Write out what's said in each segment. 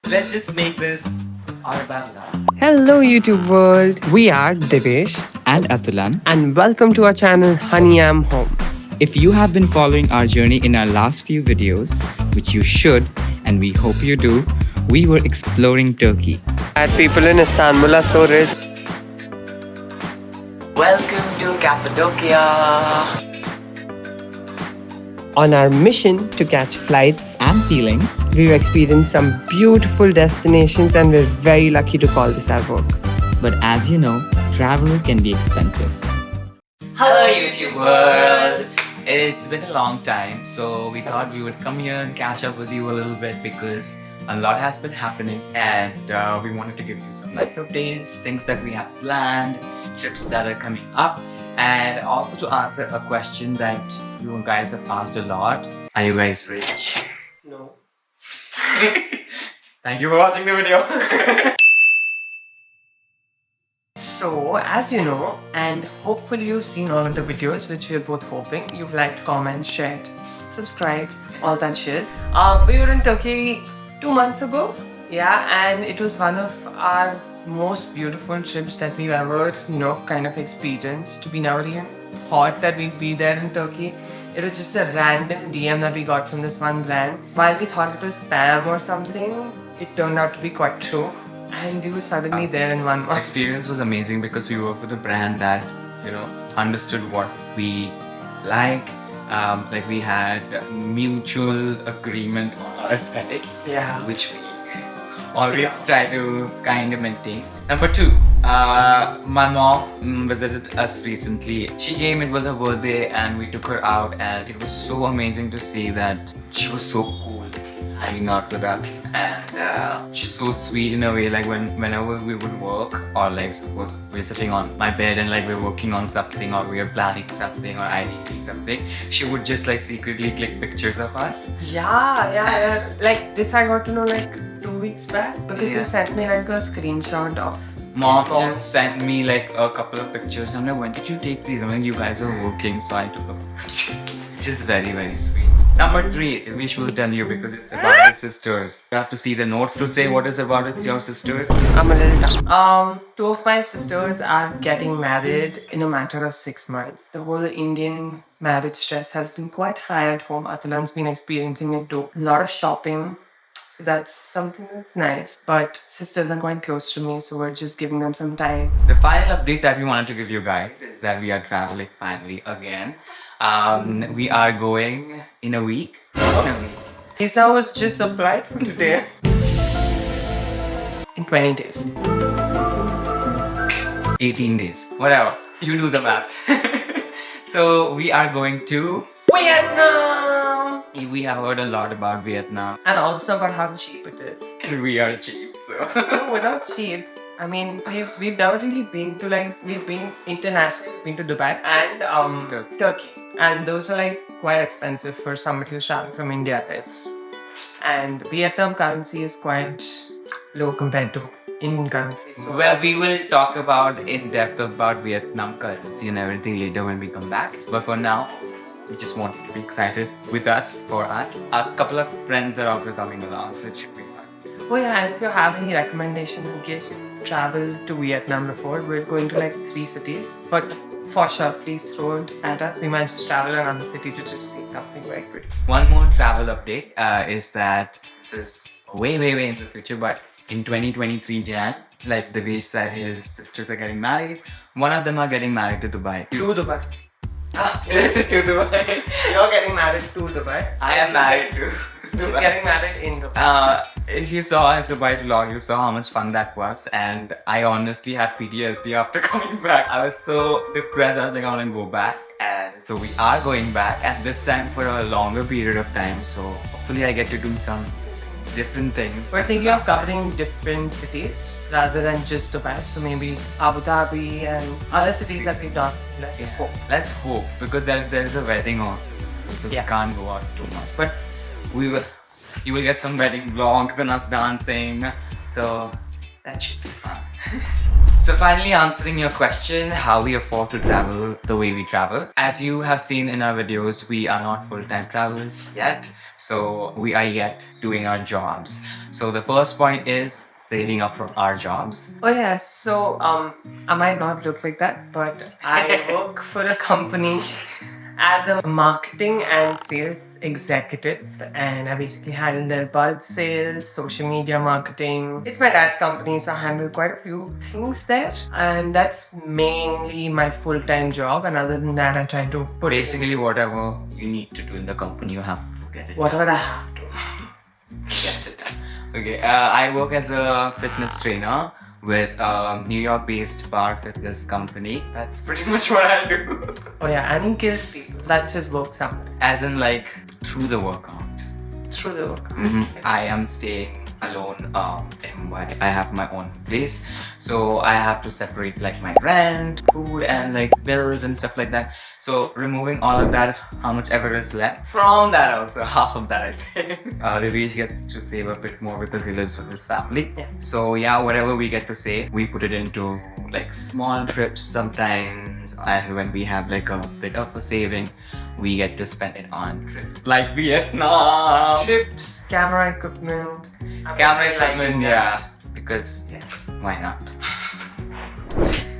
Let's just make this all about love. Hello, YouTube world. We are Devesh and Atulan. and welcome to our channel Honey I'm Home. If you have been following our journey in our last few videos, which you should, and we hope you do, we were exploring Turkey. And people in Istanbul are so rich. Welcome to Cappadocia. On our mission to catch flights, And feelings. we've experienced some beautiful destinations and we're very lucky to call this our work. But as you know, travel can be expensive. Hello YouTube world. It's been a long time, so we thought we would come here and catch up with you a little bit because a lot has been happening and we wanted to give you some life updates, things that we have planned, trips that are coming up, and also to answer a question that you guys have asked a lot. Are you guys rich? No. Thank you for watching the video. So, as you know, and hopefully you've seen all of the videos, which we're both hoping you've liked, commented, shared, subscribed, all that shit. We were in Turkey 2 months ago, yeah, and it was one of our most beautiful trips that we've ever, kind of experienced. We never even thought that we'd be there in Turkey. It was just a random DM that we got from this one brand. While we thought it was spam or something, it turned out to be quite true. And we were suddenly there in 1 month. Experience was amazing because we worked with a brand that understood what we like. We had mutual agreement on our aesthetics, Yeah. which we always try to kind of maintain. Number 2, my mom visited us recently. She came, it was her birthday, and we took her out, and it was so amazing to see that she was so cool hanging out with us, and she's so sweet in a way. Like whenever we would work, or like suppose we're sitting on my bed and like we're working on something, or we're planning something, or ideating something, she would just like secretly click pictures of us. Yeah. Like this I got to know like 2 weeks back because Yeah. you sent me like a screenshot of Mom Photos. just sent me like a couple of pictures. I'm like, when did you take these? I'm like, you guys are working, so I took a picture. Which is very, very sweet. Number 3, Wish will tell you because it's about your sisters. You have to see the notes to say what is about it, your sisters. I'm a little dumb. 2 of my sisters are getting married in a matter of 6 months. The whole Indian marriage stress has been quite high at home. Atulan's been experiencing it too. A lot of shopping. So that's something that's nice. But sisters are quite close to me, so we're just giving them some time. The final update that we wanted to give you guys is that we are traveling finally again. We are going in a week. Visa was just applied for today. In 20 days. 18 days. Whatever. You do the math. So we are going to Vietnam! We have heard a lot about Vietnam. And also about how cheap it is. And we are cheap, so No, we're not cheap. I mean, we've never really been to we've been international, been to Dubai and Turkey. And those are like quite expensive for somebody who's traveling from India. And Vietnam currency is quite low compared to Indian currency. So well, we will talk about in depth about Vietnam currency and everything later when we come back. But for now, we just want you to be excited with us, for us. A couple of friends are also coming along, so it should be fun. Oh yeah, and if you have any recommendations in case you traveled to Vietnam before, we're going to like 3 cities. But for sure, please throw it at us. We might just travel another city to just see something very pretty. One more travel update is that this is way in the future, but in 2023 Jan, like Devesh said, his sisters are getting married. One of them are getting married to Dubai. To Dubai. Did I say to Dubai? You're getting married to Dubai. I am married to She's Dubai. getting married in Dubai. If you saw the Dubai vlog, you saw how much fun that was, and I honestly had PTSD after coming back. I was so depressed. I was like, I want to go back, and so we are going back, and this time for a longer period of time. So hopefully, I get to do some different things. We're thinking of covering different cities rather than just Dubai. So maybe Abu Dhabi and other cities that we've done. Let's hope. Let's hope, because there's a wedding also, so Yeah. we can't go out too much. But you will get some wedding vlogs and us dancing, so that should be fun. So finally answering your question, how we afford to travel the way we travel. As you have seen in our videos, we are not full-time travelers yet. So we are yet doing our jobs. So the first point is saving up for our jobs. Oh yeah, so I might not look like that, but I work for a company as a marketing and sales executive, and I basically handle their bulk sales, social media marketing. It's my dad's company, so I handle quite a few things there, and that's mainly my full-time job. And other than that, I try to put Basically, whatever you need to do in the company, you have to get it. whatever I have to. Gets it done. Okay, I work as a fitness trainer with a New York-based bar fitness company. That's pretty much what I do. Oh yeah, and he kills people. That's his work summary. As in, like, through the workout. Through the work. I am staying alone in I have my own place, so I have to separate like my rent, food, and like bills and stuff like that. So removing all of that, how much ever is left from that, also half of that I save. Devesh gets to save a bit more because he lives with his family. Yeah. So yeah, whatever we get to save, we put it into like small trips sometimes, and when we have like a bit of a saving, we get to spend it on trips like Vietnam. Trips, camera equipment. I'm Camera just liking equipment, that. yeah. Because yes, why not?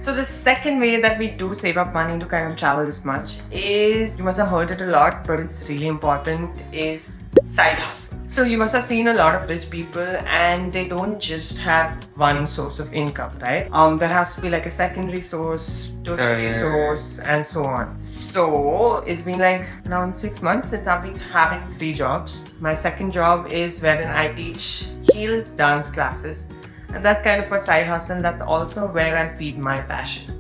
So the second way that we do save up money to kind of travel this much is, you must have heard it a lot, but it's really important, is side hustle. So you must have seen a lot of rich people and they don't just have one source of income, right? There has to be like a secondary source, tertiary yeah. source, and so on. So it's been like around 6 months since I've been having 3 jobs. My second job is wherein I teach heels dance classes. And that's kind of a side hustle. That's also where I feed my passion.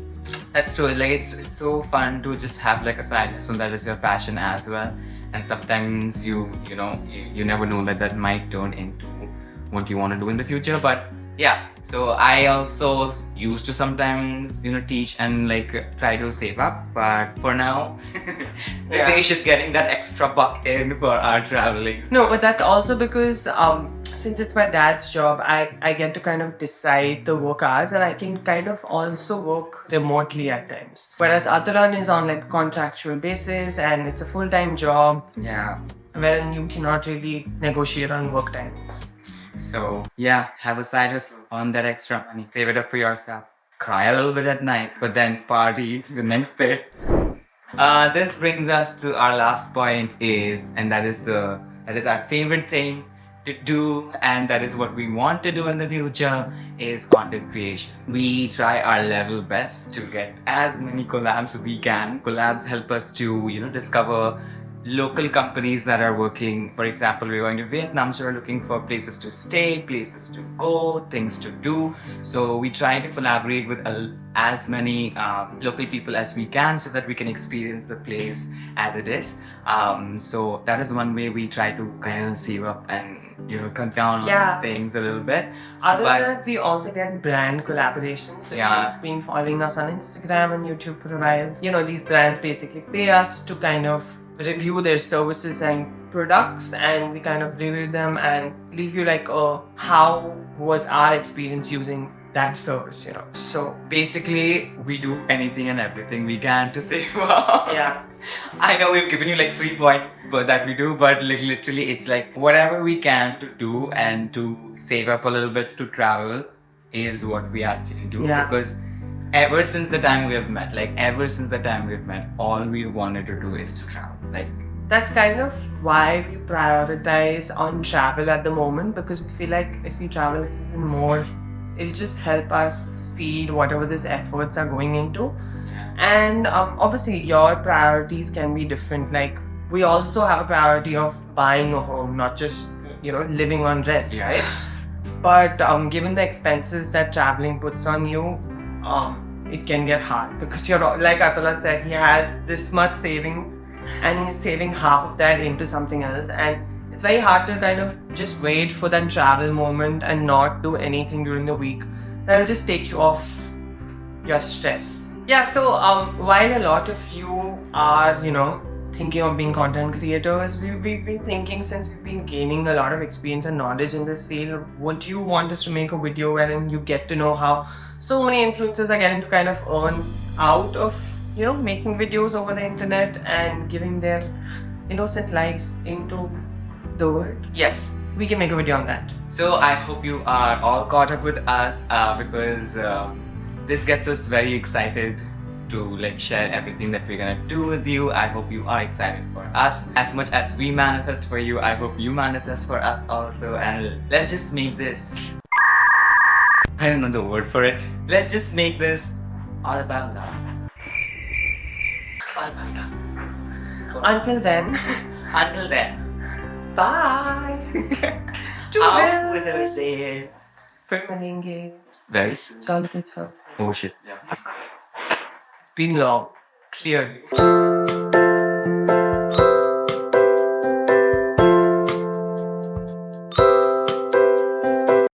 That's true. Like it's so fun to just have like a side hustle that is your passion as well. And sometimes you never know that might turn into what you want to do in the future. But yeah, so I also used to sometimes teach and like try to save up. But for now, Devesh is getting that extra buck in for our traveling. No, but that's also because since it's my dad's job, I get to kind of decide the work hours, and I can kind of also work remotely at times. Whereas Atalan is on like a contractual basis and it's a full-time job Yeah. wherein you cannot really negotiate on work times. So yeah, have a side hustle, earn that extra money, save it up for yourself, cry a little bit at night, but then party the next day. This brings us to our last point that is our favorite thing to do, and that is what we want to do in the future, is content creation. We try our level best to get as many collabs we can. Collabs help us to discover local companies that are working. For example, we're going to Vietnam, so we're looking for places to stay, places to go, things to do. So we try to collaborate with as many local people as we can so that we can experience the place as it is. So that is one way we try to kind of save up and cut down on things a little bit. Other But- than that, we also get brand collaborations. So Yeah. if you've been following us on Instagram and YouTube for a while, these brands basically pay us to kind of review their services and products, and we kind of review them and leave you like how was our experience using that service. So Basically, we do anything and everything we can to save up. yeah. I know we've given you like 3 points that we do, but like literally it's like whatever we can to do and to save up a little bit to travel is what we actually do. Yeah. Because ever since the time we've met, all we wanted to do is to travel. Like, That's kind of why we prioritize on travel at the moment, because we feel like if we travel even more, it'll just help us feed whatever these efforts are going into. And obviously your priorities can be different. Like, we also have a priority of buying a home, not just living on rent, Yeah. right? But given the expenses that traveling puts on you, it can get hard, because like Atalat said, he has this much savings and he's saving half of that into something else, and it's very hard to kind of just wait for that travel moment and not do anything during the week. That'll just take you off your stress. Yeah, so while a lot of you are, thinking of being content creators, we've been thinking, since we've been gaining a lot of experience and knowledge in this field, would you want us to make a video wherein you get to know how so many influencers are getting to kind of earn out of, making videos over the internet and giving their innocent lives into the word? Yes, we can make a video on that. So I hope you are all caught up with us because this gets us very excited to like share everything that we're gonna do with you. I hope you are excited for us as much as we manifest for you. I hope you manifest for us also, and let's just make this. I don't know the word for it. Let's just make this all about love. All about love. Until then, Until then. bye! Auf Wiedersehen. Permanenge. Very soon. Jonathan Chow. Oh shit. Yeah. It's been long. Clearly.